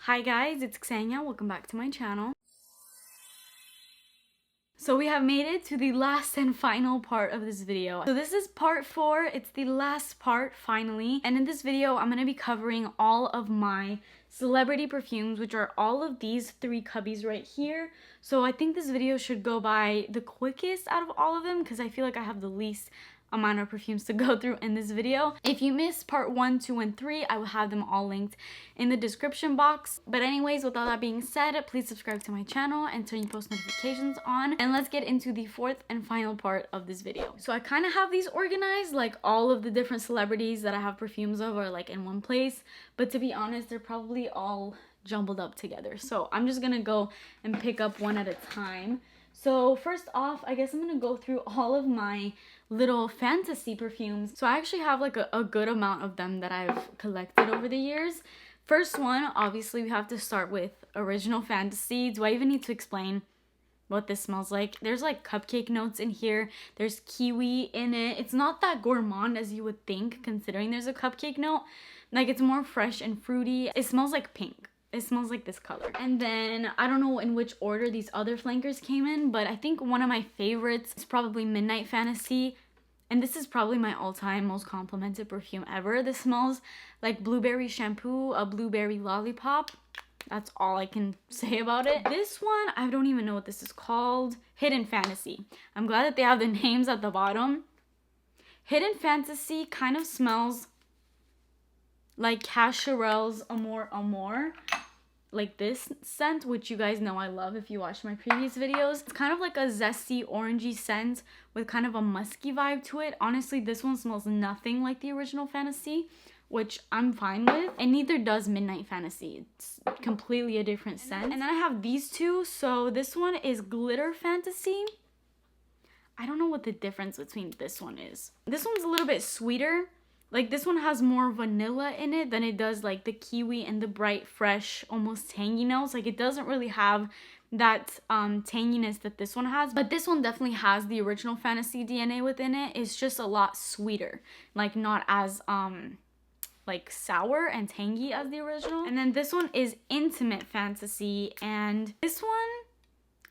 Hi guys, it's Xenia. Welcome back to my channel. So we have made it to the last and final part of this video. So this is part 4. It's the last part finally. And in this video, I'm going to be covering all of my celebrity perfumes, which are all of these 3 cubbies right here. So I think this video should go by the quickest out of all of them because I feel like I have the least amount of perfumes to go through in this video. If you missed part 1, 2, and 3, I will have them all linked in the description box. But anyways, with all that being said, please subscribe to my channel and turn your post notifications on. And let's get into the 4th and final part of this video. So I kind of have these organized, like all of the different celebrities that I have perfumes of are like in one place. But to be honest, they're probably all jumbled up together. So I'm just gonna go and pick up one at a time. So first off, I guess I'm gonna go through all of my little fantasy perfumes. So I actually have like a good amount of them that I've collected over the years. First one, obviously we have to start with Original Fantasy. Do I even need to explain what this smells like? There's like cupcake notes in here. There's kiwi in it. It's not that gourmand as you would think, considering there's a cupcake note. Like, it's more fresh and fruity. It smells like pink. It smells like this color. And then I don't know in which order these other flankers came in, but I think one of my favorites is probably Midnight Fantasy. And this is probably my all-time most complimented perfume ever. This smells like blueberry shampoo, a blueberry lollipop. That's all I can say about it. This one, I don't even know what this is called. Hidden Fantasy. I'm glad that they have the names at the bottom. Hidden Fantasy kind of smells like Cacharel's Amor Amor, like this scent, which you guys know I love if you watch my previous videos. It's kind of like a zesty orangey scent with kind of a musky vibe to it. Honestly, this one smells nothing like the Original Fantasy, which I'm fine with, and neither does Midnight Fantasy. It's completely a different scent. And then I have these two. So this one is Glitter Fantasy. I don't know what the difference between this one is. This one's a little bit sweeter. Like, this one has more vanilla in it than it does like the kiwi and the bright, fresh, almost tangy notes. Like, it doesn't really have that tanginess that this one has. But this one definitely has the Original Fantasy DNA within it. It's just a lot sweeter. Like, not as like sour and tangy as the original. And then this one is Intimate Fantasy. And this one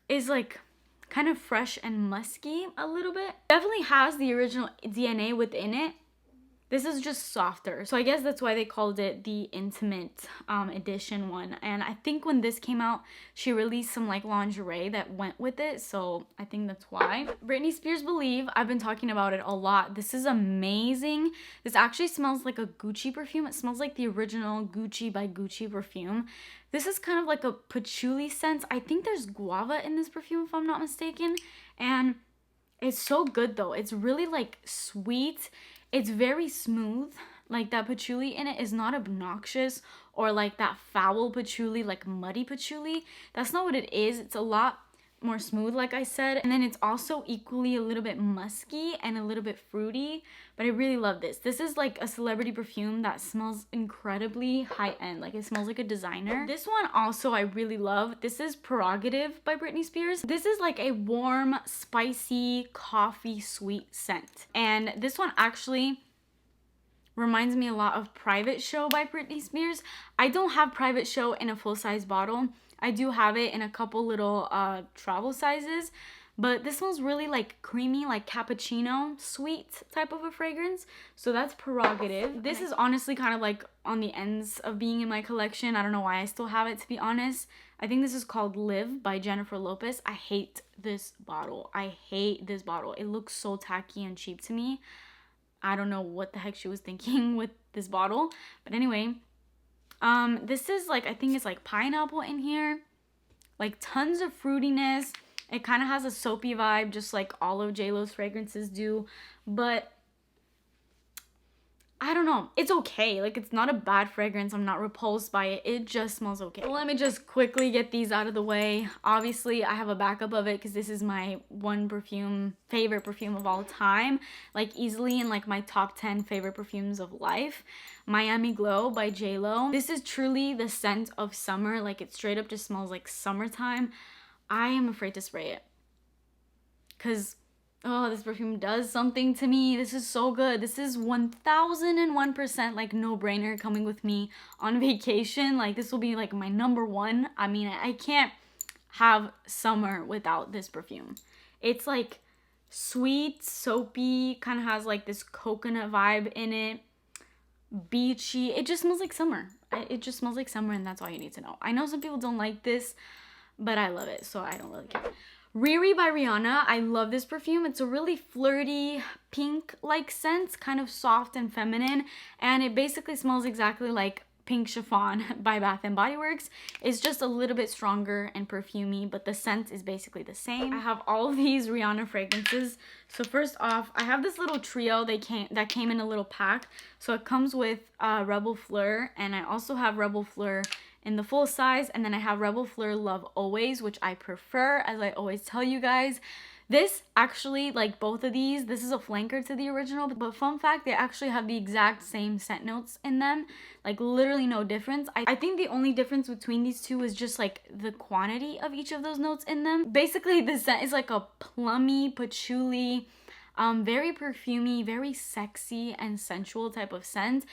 is like kind of fresh and musky a little bit. Definitely has the original DNA within it. This is just softer. So I guess that's why they called it the Intimate edition one. And I think when this came out, she released some like lingerie that went with it. So I think that's why. Britney Spears Believe. I've been talking about it a lot. This is amazing. This actually smells like a Gucci perfume. It smells like the original Gucci by Gucci perfume. This is kind of like a patchouli scent. I think there's guava in this perfume if I'm not mistaken. And it's so good though. It's really like sweet. It's very smooth. Like, that patchouli in it is not obnoxious or like that foul patchouli, like muddy patchouli. That's not what it is. It's a lot more smooth, like I said. And then it's also equally a little bit musky and a little bit fruity. But I really love this. This is like a celebrity perfume that smells incredibly high-end. Like, it smells like a designer. This one also I really love. This is Prerogative by Britney Spears. This is like a warm, spicy, coffee sweet scent. And this one actually reminds me a lot of Private Show by Britney Spears. I don't have Private Show in a full-size bottle. I do have it in a couple little travel sizes, but this smells really like creamy, like cappuccino sweet type of a fragrance. So that's Prerogative. This is honestly kind of like on the ends of being in my collection. I don't know why I still have it, to be honest. I think this is called Live by Jennifer Lopez. I hate this bottle. I hate this bottle. It looks so tacky and cheap to me. I don't know what the heck she was thinking with this bottle. But anyway, this is like, I think it's like pineapple in here. Like, tons of fruitiness. It kind of has a soapy vibe, just like all of JLo's fragrances do. But I don't know. It's okay. Like, it's not a bad fragrance. I'm not repulsed by it. It just smells okay. Let me just quickly get these out of the way. Obviously, I have a backup of it because this is my favorite perfume of all time. Like, easily in like my top 10 favorite perfumes of life. Miami Glow by JLo. This is truly the scent of summer. Like, it straight up just smells like summertime. I am afraid to spray it because Oh, this perfume does something to me. This is so good. This is 1001% like no-brainer coming with me on vacation. Like this will be like my number one. I mean, I can't have summer without this perfume. It's like sweet, soapy, kind of has like this coconut vibe in it. Beachy. It just smells like summer. It just smells like summer, and that's all you need to know. I know some people don't like this, but I love it, so I don't really care. Riri by Rihanna. I love this perfume. It's a really flirty pink-like scent, kind of soft and feminine, and it basically smells exactly like Pink Chiffon by Bath & Body Works. It's just a little bit stronger and perfumey, but the scent is basically the same. I have all of these Rihanna fragrances. So first off, I have this little trio that came in a little pack. So it comes with Reb'l Fleur, and I also have Reb'l Fleur in the full size, and then I have Reb'l Fleur Love Always, which I prefer, as I always tell you guys. This actually, like both of these, this is a flanker to the original, but fun fact, they actually have the exact same scent notes in them, like literally no difference. I think the only difference between these two is just like the quantity of each of those notes in them. Basically, the scent is like a plummy, patchouli, very perfumey, very sexy and sensual type of scent.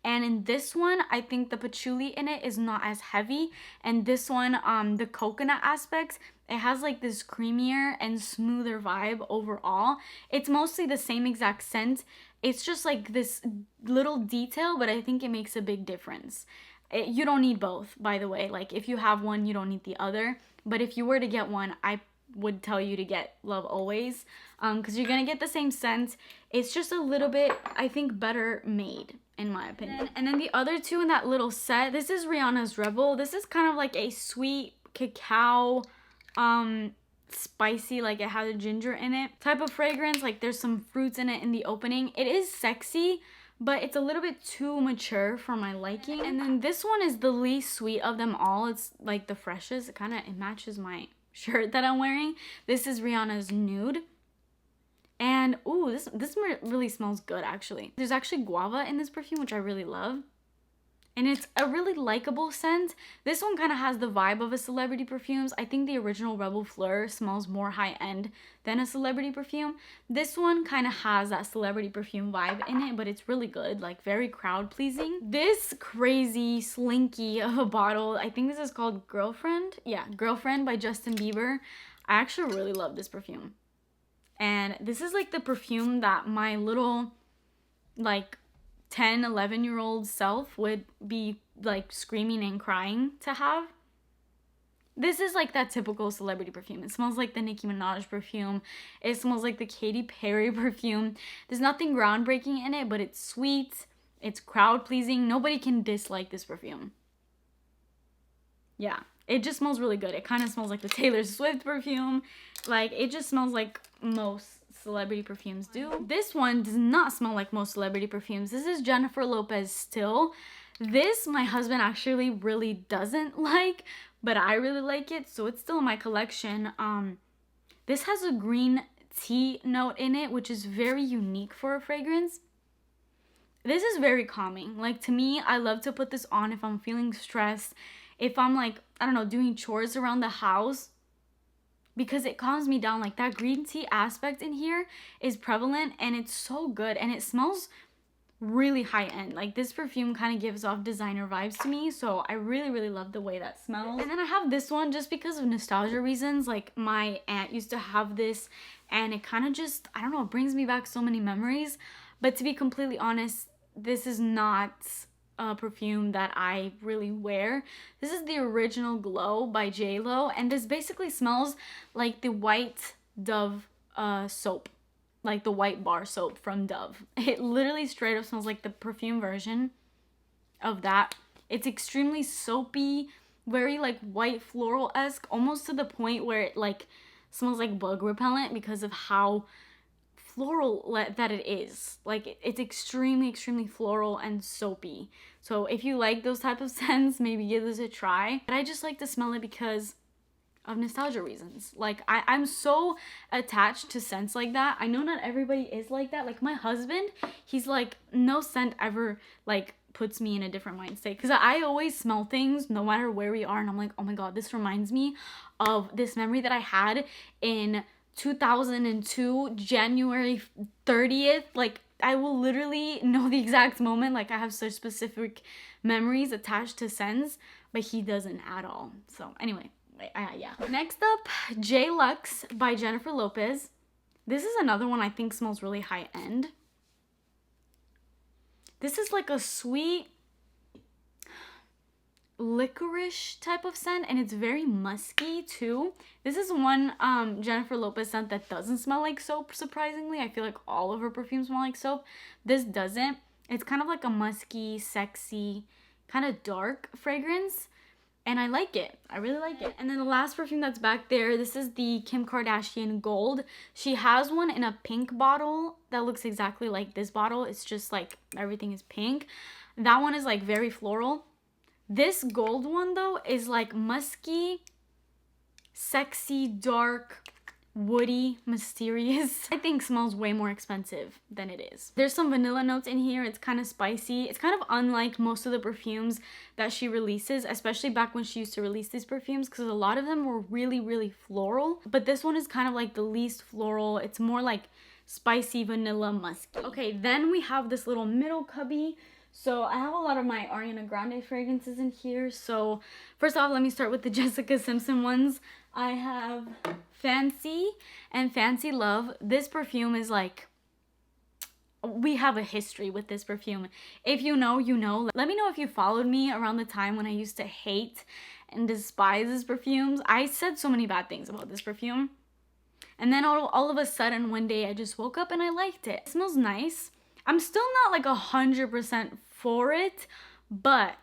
And in this one, I think the patchouli in it is not as heavy. And this one, the coconut aspects, it has like this creamier and smoother vibe overall. It's mostly the same exact scent. It's just like this little detail, but I think it makes a big difference. You don't need both, by the way. Like if you have one, you don't need the other. But if you were to get one, I would tell you to get Love Always, because you're gonna get the same scent. It's just a little bit, I think, better made, in my opinion. And then the other two in that little set, this is Rihanna's Reb'l. This is kind of like a sweet cacao, spicy, like it has a ginger in it type of fragrance. Like there's some fruits in it in the opening. It is sexy, but it's a little bit too mature for my liking. And then this one is the least sweet of them all. It's like the freshest. It matches my shirt that I'm wearing. This is Rihanna's Nude. And ooh, this really smells good actually. There's actually guava in this perfume, which I really love. And it's a really likable scent. This one kind of has the vibe of a celebrity perfumes. I think the original Reb'l Fleur smells more high-end than a celebrity perfume. This one kind of has that celebrity perfume vibe in it, but it's really good, like very crowd-pleasing. This crazy slinky of a bottle, I think this is called Girlfriend. Yeah, Girlfriend by Justin Bieber. I actually really love this perfume. And this is like the perfume that my little, like, 10, 11-year-old self would be like screaming and crying to have. This is like that typical celebrity perfume. It smells like the Nicki Minaj perfume. It smells like the Katy Perry perfume. There's nothing groundbreaking in it, but it's sweet. It's crowd-pleasing. Nobody can dislike this perfume. Yeah, it just smells really good. It kind of smells like the Taylor Swift perfume. Like, it just smells like most celebrity perfumes do. This one does not smell like most celebrity perfumes. This is Jennifer Lopez Still. This my husband actually really doesn't like, but I really like it, so it's still in my collection. This has a green tea note in it, which is very unique for a fragrance. This is very calming. Like, to me, I love to put this on if I'm feeling stressed, if I'm like, I don't know, doing chores around the house, because it calms me down. Like, that green tea aspect in here is prevalent, and it's so good, and it smells really high-end. Like, this perfume kind of gives off designer vibes to me, so I really, really love the way that smells. And then I have this one just because of nostalgia reasons. Like, my aunt used to have this, and it kind of just, I don't know, it brings me back so many memories. But to be completely honest, this is not a perfume that I really wear. This is the Original Glow by JLo, and this basically smells like the white Dove soap, like the white bar soap from Dove. It literally straight up smells like the perfume version of that. It's extremely soapy, very like white floral-esque, almost to the point where it like smells like bug repellent because of how floral that it is. Like, it's extremely, extremely floral and soapy. So if you like those type of scents, maybe give this a try. But I just like to smell it because of nostalgia reasons. Like, I'm so attached to scents like that. I know not everybody is like that. Like, my husband, he's like, no scent ever like puts me in a different mind state, because I always smell things no matter where we are, and I'm like, oh my god, this reminds me of this memory that I had in 2002, January 30th. Like, I will literally know the exact moment. Like, I have such specific memories attached to scents, but he doesn't at all. So anyway, yeah. Next up, Jluxe by Jennifer Lopez. This is another one I think smells really high end. This is like a sweet licorice type of scent, and it's very musky too. This is one Jennifer Lopez scent that doesn't smell like soap, surprisingly. I feel like all of her perfumes smell like soap. This doesn't. It's kind of like a musky, sexy, kind of dark fragrance, and I like it. I really like it. And then the last perfume that's back there, this is the Kim Kardashian Gold. She has one in a pink bottle that looks exactly like this bottle. It's just like everything is pink. That one is like very floral. This gold one though is like musky, sexy, dark, woody, mysterious. I think smells way more expensive than it is. There's some vanilla notes in here. It's kind of spicy. It's kind of unlike most of the perfumes that she releases, especially back when she used to release these perfumes, because a lot of them were really, really floral. But this one is kind of like the least floral. It's more like spicy, vanilla, musky. Okay, then we have this little middle cubby. So I have a lot of my Ariana Grande fragrances in here. So first off, let me start with the Jessica Simpson ones. I have Fancy and Fancy Love. This perfume is like, we have a history with this perfume. If you know, you know. Let me know if you followed me around the time when I used to hate and despise this perfumes. I said so many bad things about this perfume. And then all of a sudden, one day I just woke up and I liked it. It smells nice. I'm still not like 100% for it, but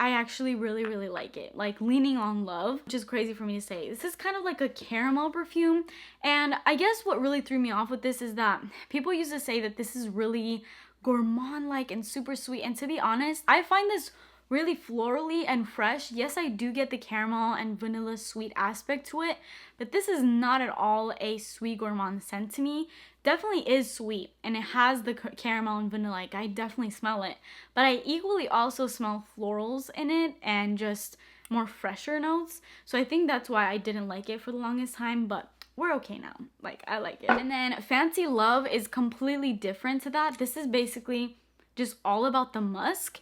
I actually really, really like it. Like leaning on love, which is crazy for me to say. This is kind of like a caramel perfume. And I guess what really threw me off with this is that people used to say that this is really gourmand-like and super sweet. And to be honest, I find this really florally and fresh. Yes, I do get the caramel and vanilla sweet aspect to it, but this is not at all a sweet gourmand scent to me. Definitely is sweet, and it has the caramel and vanilla. Like, I definitely smell it, but I equally also smell florals in it and just more fresher notes. So I think that's why I didn't like it for the longest time, but we're okay now. Like, I like it. And then Fancy Love is completely different to that. This is basically just all about the musk,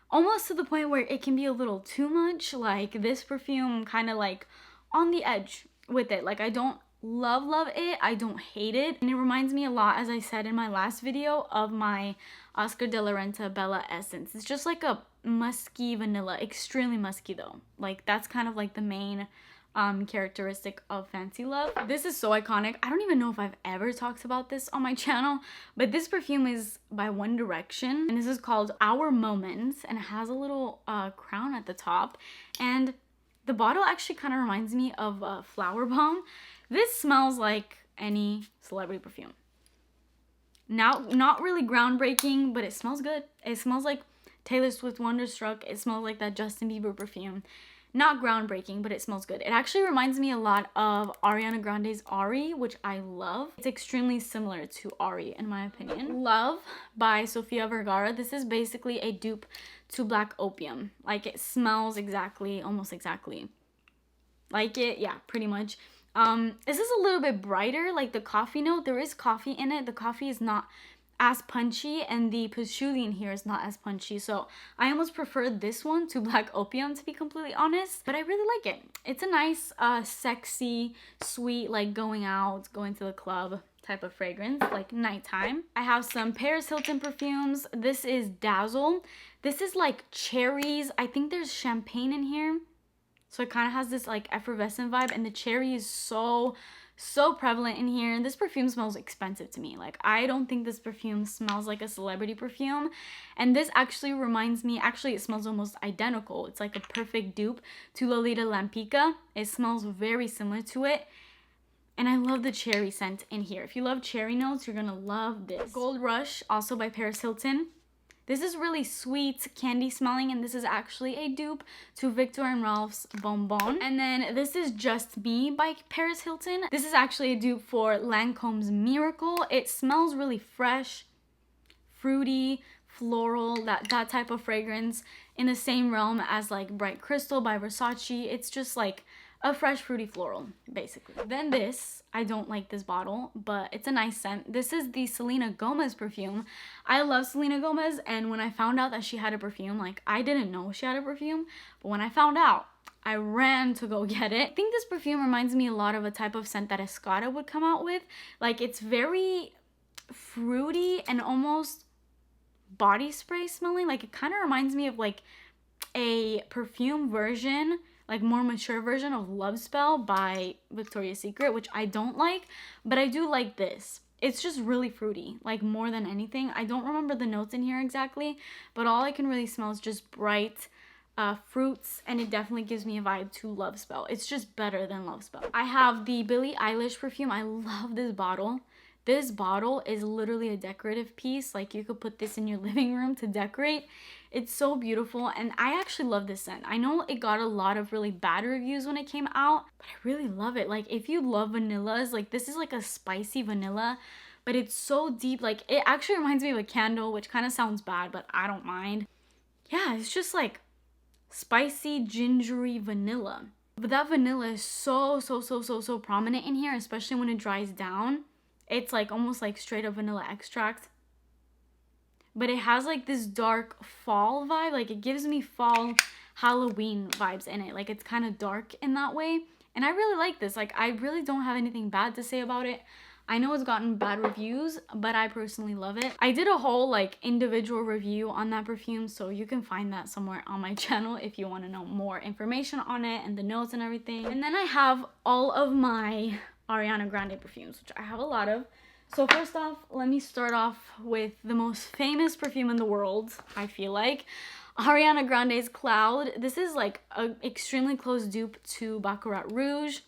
almost to the point where it can be a little too much. Like, this perfume kind of like on the edge with it. Like, I don't love it, I don't hate it, and it reminds me a lot, as I said in my last video, of my Oscar de la Renta Bella Essence. It's just like a musky vanilla, extremely musky though. Like, that's kind of like the main characteristic of Fancy Love. This is so iconic. I don't even know if I've ever talked about this on my channel, but this perfume is by One Direction, and this is called Our Moments, and it has a little crown at the top, and the bottle actually kind of reminds me of Flower Bomb. This smells like any celebrity perfume. Now, not really groundbreaking, but it smells good. It smells like Taylor Swift Wonderstruck. It smells like that Justin Bieber perfume. Not groundbreaking, but it smells good. It actually reminds me a lot of Ariana Grande's Ari, which I love. It's extremely similar to Ari, in my opinion. Love by Sofia Vergara. This is basically a dupe to Black Opium. Like, it smells exactly, almost exactly like it. Yeah, pretty much. This is a little bit brighter, like the coffee note. There is coffee in it. The coffee is not as punchy, and the patchouli in here is not as punchy. So I almost prefer this one to Black Opium, to be completely honest. But I really like it. It's a nice, sexy, sweet, like going out, going to the club type of fragrance, like nighttime. I have some Paris Hilton perfumes. This is Dazzle. This is like cherries. I think there's champagne in here. So it kind of has this like effervescent vibe, and the cherry is so prevalent in here. And this perfume smells expensive to me. Like, I don't think this perfume smells like a celebrity perfume. And this actually reminds me, actually it smells almost identical. It's like a perfect dupe to Lolita Lampica. It smells very similar to it. And I love the cherry scent in here. If you love cherry notes, you're gonna love this. Gold Rush, also by Paris Hilton. This is really sweet, candy smelling, and this is actually a dupe to Viktor and Rolf's Bonbon. And then this is Just Me by Paris Hilton. This is actually a dupe for Lancome's Miracle. It smells really fresh, fruity, floral, that type of fragrance, in the same realm as like Bright Crystal by Versace. It's just like a fresh fruity floral, basically. Then this, I don't like this bottle, but it's a nice scent. This is the Selena Gomez perfume. I love Selena Gomez, and when I found out that she had a perfume, like, I didn't know she had a perfume, but when I found out, I ran to go get it. I think this perfume reminds me a lot of a type of scent that Escada would come out with. Like, it's very fruity and almost body spray smelling. Like, it kind of reminds me of like a perfume version, like more mature version of Love Spell by Victoria's Secret, which I don't like, but I do like this. It's just really fruity, like more than anything. I don't remember the notes in here exactly, but all I can really smell is just bright fruits, and it definitely gives me a vibe to Love Spell. It's just better than Love Spell. I have the Billie Eilish perfume. I love this bottle. This bottle is literally a decorative piece. Like, you could put this in your living room to decorate. It's so beautiful, and I actually love this scent. I know it got a lot of really bad reviews when it came out, but I really love it. Like, if you love vanillas, like, this is like a spicy vanilla, but it's so deep. Like, it actually reminds me of a candle, which kind of sounds bad, but I don't mind. Yeah, it's just like spicy, gingery vanilla. But that vanilla is so prominent in here, especially when it dries down. It's like almost like straight up vanilla extract. But it has like this dark fall vibe. Like, it gives me fall Halloween vibes in it. Like, it's kind of dark in that way. And I really like this. Like, I really don't have anything bad to say about it. I know it's gotten bad reviews, but I personally love it. I did a whole like individual review on that perfume, so you can find that somewhere on my channel if you want to know more information on it and the notes and everything. And then I have all of my Ariana Grande perfumes, which I have a lot of. So first off, let me start off with the most famous perfume in the world, I feel like. Ariana Grande's Cloud. This is like an extremely close dupe to Baccarat Rouge.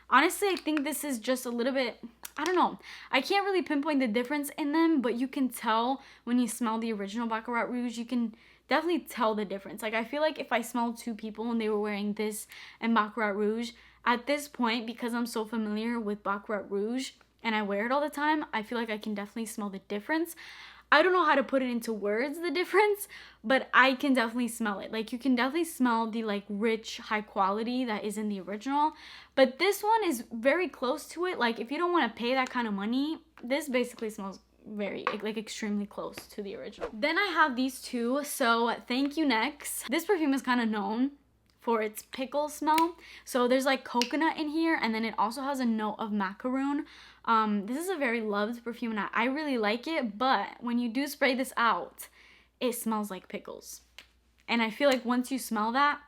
Honestly, I think this is just a little bit, I don't know. I can't really pinpoint the difference in them, but you can tell when you smell the original Baccarat Rouge, you can definitely tell the difference. Like, I feel like if I smelled two people and they were wearing this and Baccarat Rouge, at this point, because I'm so familiar with Baccarat Rouge and I wear it all the time, I feel like I can definitely smell the difference. I don't know how to put it into words, the difference, but I can definitely smell it. Like, you can definitely smell the like rich, high quality that is in the original, but this one is very close to it. Like, if you don't want to pay that kind of money, this basically smells very, like, extremely close to the original. Then I have these two. So Thank You Next. This perfume is kind of known for its pickle smell. So there's like coconut in here, and then it also has a note of macaroon. This is a very loved perfume and I really like it, but when you do spray this out, it smells like pickles. And I feel like once you smell that,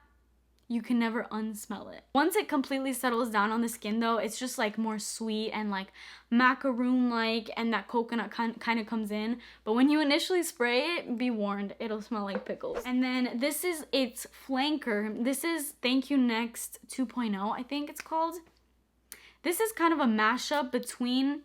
you can never unsmell it. Once it completely settles down on the skin though, it's just like more sweet and like macaroon-like, and that coconut kind of comes in. But when you initially spray it, be warned, it'll smell like pickles. And then this is its flanker. This is Thank You Next 2.0, I think it's called. This is kind of a mashup between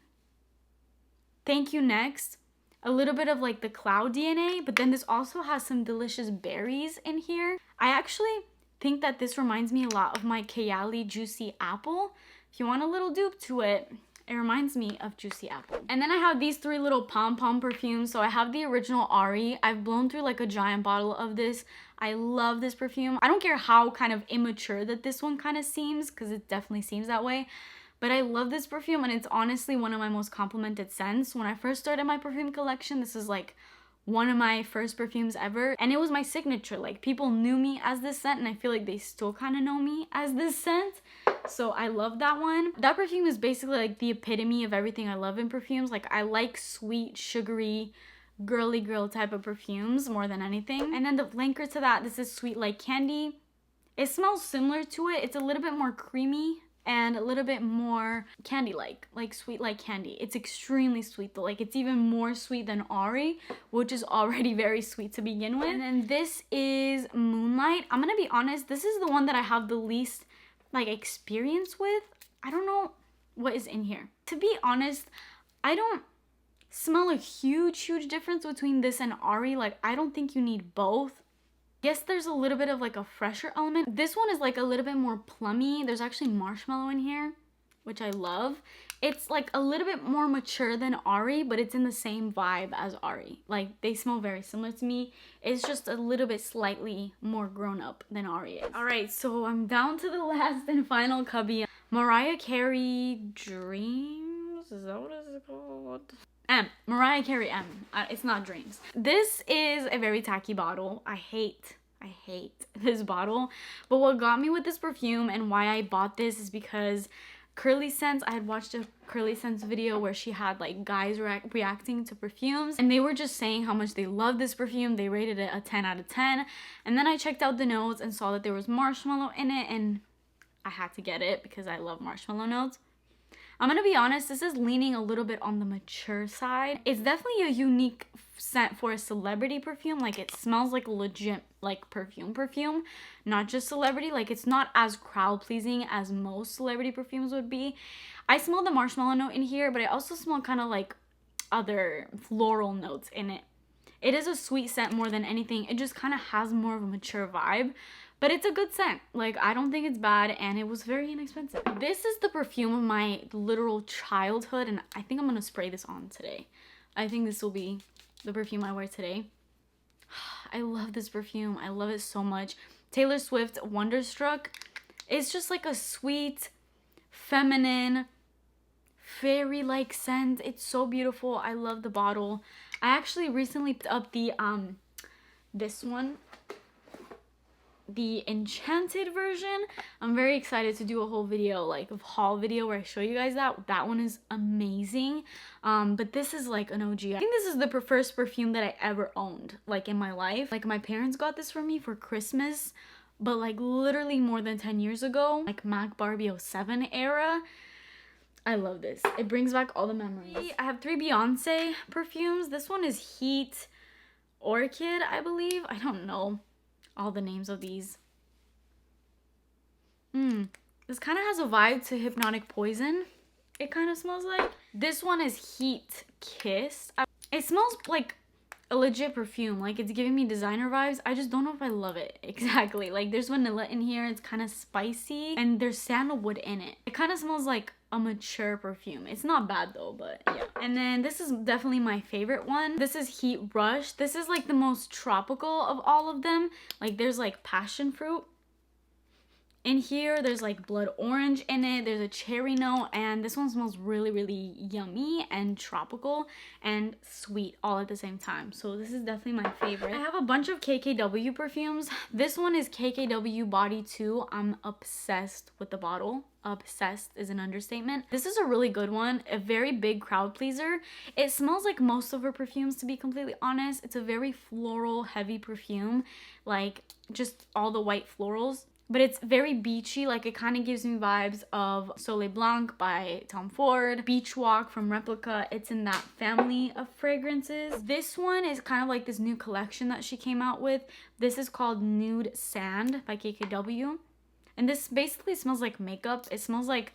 Thank You Next, a little bit of like the cloud DNA, but then this also has some delicious berries in here. I actually think that this reminds me a lot of my Kayali Juicy Apple. If you want a little dupe to it, it reminds me of Juicy Apple. And then I have these three little pom-pom perfumes. So I have the original Ari. I've blown through like a giant bottle of this. I love this perfume. I don't care how kind of immature that this one kind of seems, because it definitely seems that way. But I love this perfume, and it's honestly one of my most complimented scents. When I first started my perfume collection, this is like one of my first perfumes ever, and it was my signature. Like, people knew me as this scent, and I feel like they still kind of know me as this scent. So I love that one. That perfume is basically like the epitome of everything I love in perfumes. Like, I like sweet, sugary, girly girl type of perfumes more than anything. And then the flanker to that, this is Sweet Like Candy. It smells similar to it. It's a little bit more creamy and a little bit more candy-like, like Sweet Like Candy. It's extremely sweet though. Like, it's even more sweet than Ari, which is already very sweet to begin with. And then this is Moonlight. I'm gonna be honest, this is the one that I have the least like experience with. I don't know what is in here. To be honest, I don't smell a huge difference between this and Ari. Like, I don't think you need both. Yes, there's a little bit of like a fresher element. This one is like a little bit more plummy. There's actually marshmallow in here, which I love. It's like a little bit more mature than Ari, but it's in the same vibe as Ari. Like, they smell very similar to me. It's just a little bit slightly more grown up than Ari is. Alright, so I'm down to the last and final cubby. Mariah Carey Dreams? Is that what it's called? Mariah Carey M. It's not Dreams. This is a very tacky bottle. I hate this bottle. But what got me with this perfume and why I bought this is because Curly Scents, I had watched a Curly Scents video where she had like guys reacting to perfumes, and they were just saying how much they love this perfume. They rated it a 10 out of 10. And then I checked out the notes and saw that there was marshmallow in it, and I had to get it because I love marshmallow notes. I'm gonna be honest, this is leaning a little bit on the mature side. It's definitely a unique scent for a celebrity perfume. Like, it smells like legit like perfume, not just celebrity. Like, it's not as crowd pleasing as most celebrity perfumes would be. I smell the marshmallow note in here, but I also smell kind of like other floral notes in it. It is a sweet scent more than anything. It just kind of has more of a mature vibe. But it's a good scent. Like, I don't think it's bad, and it was very inexpensive. This is the perfume of my literal childhood, and I think I'm gonna spray this on today. I think this will be the perfume I wear today. I love this perfume. I love it so much. Taylor Swift Wonderstruck. It's just like a sweet, feminine, fairy-like scent. It's so beautiful. I love the bottle. I actually recently picked up the this one, the enchanted version. I'm very excited to do a whole video, like a haul video, where I show you guys that one is amazing. But this is like an OG. I think this is the first perfume that I ever owned, like, in my life. Like, my parents got this for me for Christmas, but like literally more than 10 years ago, like Mac Barbie 07 era. I love this. It brings back all the memories. I have 3 Beyonce perfumes. This one is Heat Orchid, I believe. I don't know all the names of these. This kind of has a vibe to Hypnotic Poison. It kind of smells like. This one is Heat Kiss. It smells like a legit perfume. Like, it's giving me designer vibes. I just don't know if I love it exactly. Like, there's vanilla in here. It's kind of spicy, and there's sandalwood in it. It kind of smells like a mature perfume. It's not bad though, but yeah. And then this is definitely my favorite one. This is Heat Rush. This is like the most tropical of all of them. Like, there's like passion fruit in here. There's like blood orange in it. There's a cherry note, and this one smells really, really yummy and tropical and sweet all at the same time. So this is definitely my favorite. I have a bunch of KKW perfumes. This one is KKW Body 2. I'm obsessed with the bottle. Obsessed is an understatement. This is a really good one, a very big crowd pleaser. It smells like most of her perfumes, to be completely honest. It's a very floral heavy perfume, like just all the white florals, but it's very beachy. Like, it kind of gives me vibes of Soleil Blanc by Tom Ford, Beach Walk from Replica. It's in that family of fragrances. This one is kind of like this new collection that she came out with. This is called Nude Sand by KKW. And this basically smells like makeup. It smells like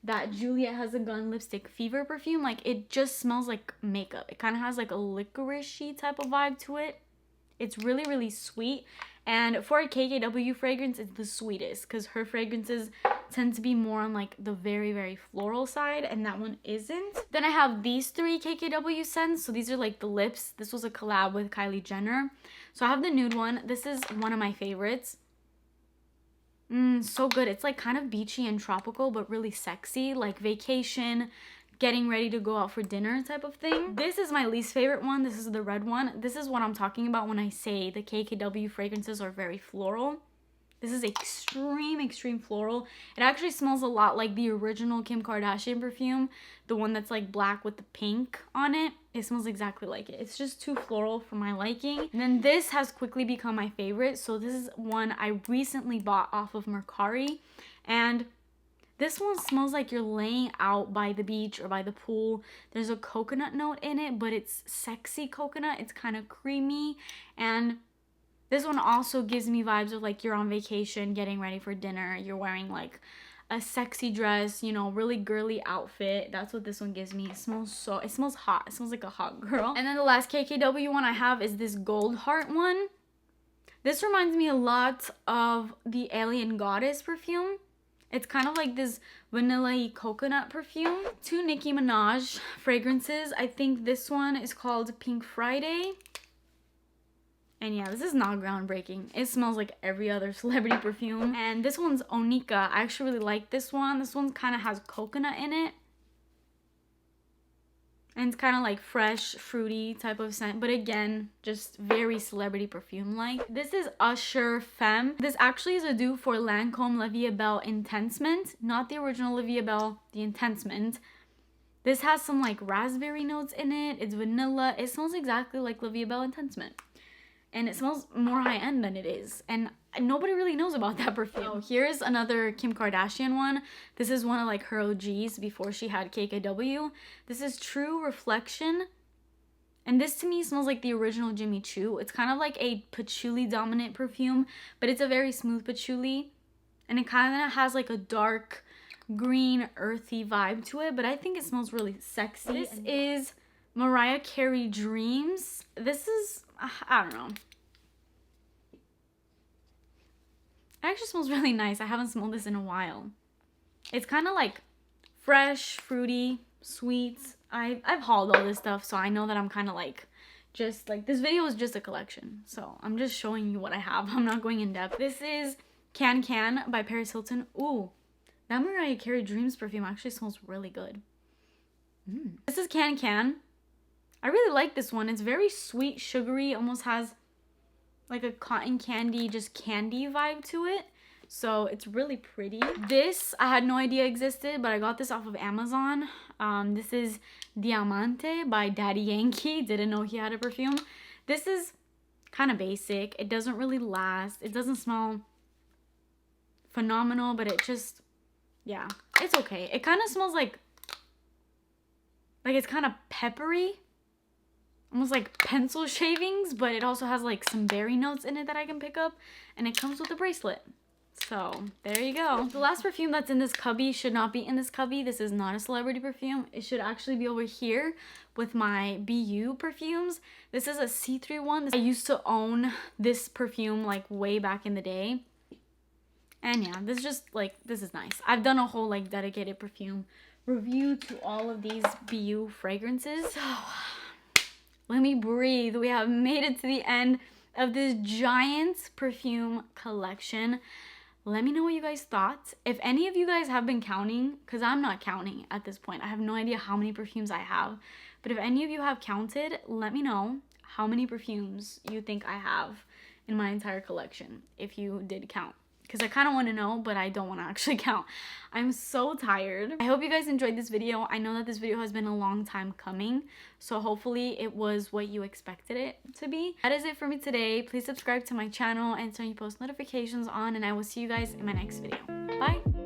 that Juliet Has a Gun Lipstick Fever perfume. Like, it just smells like makeup. It kind of has like a licorice-y type of vibe to it. It's really, really sweet. And for a KKW fragrance, it's the sweetest, because her fragrances tend to be more on like the very, very floral side, and that one isn't. Then I have these 3 KKW scents. So these are like the lips. This was a collab with Kylie Jenner. So I have the nude one. This is one of my favorites. So good. It's like kind of beachy and tropical, but really sexy, like vacation, getting ready to go out for dinner type of thing. This is my least favorite one. This is the red one. This is what I'm talking about when I say the KKW fragrances are very floral. This is extreme floral. It actually smells a lot like the original Kim Kardashian perfume, the one that's like black with the pink on it. It smells exactly like it. It's just too floral for my liking. And then this has quickly become my favorite. So this is one I recently bought off of Mercari, and this one smells like you're laying out by the beach or by the pool. There's a coconut note in it, but it's sexy coconut. It's kind of creamy, and this one also gives me vibes of like you're on vacation, getting ready for dinner. You're wearing like a sexy dress, you know, really girly outfit. That's what this one gives me. It smells hot. It smells like a hot girl. And then the last KKW one I have is this Gold Heart one. This reminds me a lot of the Alien Goddess perfume. It's kind of like this vanilla-y coconut perfume. 2 Nicki Minaj fragrances. I think this one is called Pink Friday. And yeah, this is not groundbreaking. It smells like every other celebrity perfume. And this one's Onika. I actually really like this one. This one kind of has coconut in it. And it's kind of like fresh, fruity type of scent. But again, just very celebrity perfume-like. This is Usher Femme. This actually is a dupe for Lancome La Vie Belle Intense Mint. Not the original La Vie Belle, the Intense Mint. This has some like raspberry notes in it. It's vanilla. It smells exactly like La Vie Belle Intense Mint. And it smells more high-end than it is. And nobody really knows about that perfume. Oh, here's another Kim Kardashian one. This is one of like her OGs before she had KKW. This is True Reflection. And this to me smells like the original Jimmy Choo. It's kind of like a patchouli dominant perfume, but it's a very smooth patchouli. And it kind of has like a dark green earthy vibe to it, but I think it smells really sexy. This is Mariah Carey Dreams. This is, I don't know. It actually smells really nice. I haven't smelled this in a while. It's kind of like fresh, fruity, sweet. I've hauled all this stuff, so I know that I'm kind of like, just like, this video is just a collection. So I'm just showing you what I have. I'm not going in depth. This is Can Can by Paris Hilton. Ooh, that Mariah Carey Dreams perfume actually smells really good. This is Can Can. I really like this one. It's very sweet, sugary, almost has like a cotton candy, just candy vibe to it. So it's really pretty. This, I had no idea existed, but I got this off of Amazon. This is Diamante by Daddy Yankee. Didn't know he had a perfume. This is kind of basic. It doesn't really last. It doesn't smell phenomenal, but it just, yeah, it's okay. It kind of smells like it's kind of peppery. Almost like pencil shavings, but it also has like some berry notes in it that I can pick up, and it comes with a bracelet. So there you go. The last perfume that's in this cubby should not be in this cubby. This is not a celebrity perfume. It should actually be over here with my BU perfumes. This is a C3 one. I used to own this perfume like way back in the day. And yeah, this is just like, this is nice. I've done a whole like dedicated perfume review to all of these BU fragrances. So let me breathe. We have made it to the end of this giant perfume collection. Let me know what you guys thought. If any of you guys have been counting, because I'm not counting at this point. I have no idea how many perfumes I have. But if any of you have counted, let me know how many perfumes you think I have in my entire collection, if you did count. Because I kind of want to know, but I don't want to actually count. I'm so tired. I hope you guys enjoyed this video. I know that this video has been a long time coming, so hopefully it was what you expected it to be. That is it for me today. Please subscribe to my channel and turn your post notifications on, and I will see you guys in my next video. Bye!